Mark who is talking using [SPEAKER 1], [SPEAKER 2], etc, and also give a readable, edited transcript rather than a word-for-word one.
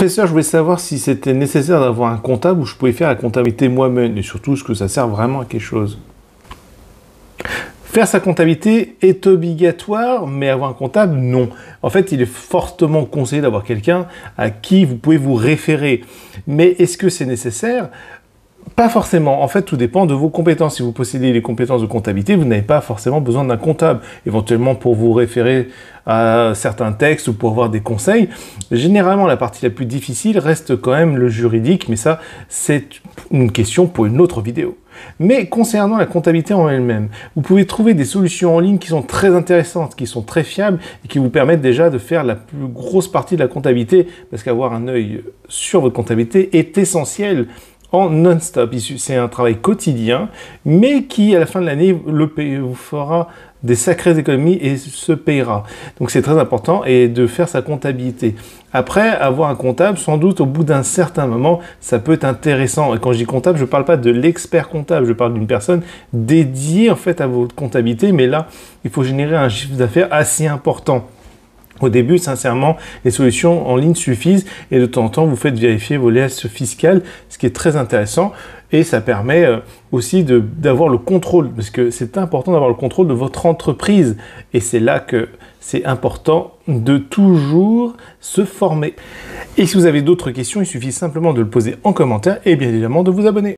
[SPEAKER 1] Professeur, je voulais savoir si c'était nécessaire d'avoir un comptable ou je pouvais faire la comptabilité moi-même et surtout est-ce que ça sert vraiment à quelque chose. Faire sa comptabilité est obligatoire, mais avoir un comptable, non. En fait, il est fortement conseillé d'avoir quelqu'un à qui vous pouvez vous référer. Mais est-ce que c'est nécessaire ? Pas forcément. En fait, tout dépend de vos compétences. Si vous possédez les compétences de comptabilité, vous n'avez pas forcément besoin d'un comptable. Éventuellement pour vous référer à certains textes ou pour avoir des conseils. Généralement, la partie la plus difficile reste quand même le juridique, mais ça, c'est une question pour une autre vidéo. Mais concernant la comptabilité en elle-même, vous pouvez trouver des solutions en ligne qui sont très intéressantes, qui sont très fiables et qui vous permettent déjà de faire la plus grosse partie de la comptabilité, parce qu'avoir un œil sur votre comptabilité est essentiel en non-stop. C'est un travail quotidien, mais qui, à la fin de l'année, vous fera des sacrées économies et se payera. Donc c'est très important et de faire sa comptabilité. Après, avoir un comptable, sans doute, au bout d'un certain moment, ça peut être intéressant. Et quand je dis comptable, je ne parle pas de l'expert comptable, je parle d'une personne dédiée en fait à votre comptabilité, mais là, il faut générer un chiffre d'affaires assez important. Au début, sincèrement, les solutions en ligne suffisent et de temps en temps, vous faites vérifier vos liasses fiscales, ce qui est très intéressant et ça permet aussi d'avoir le contrôle parce que c'est important d'avoir le contrôle de votre entreprise et c'est là que c'est important de toujours se former. Et si vous avez d'autres questions, il suffit simplement de le poser en commentaire et bien évidemment de vous abonner.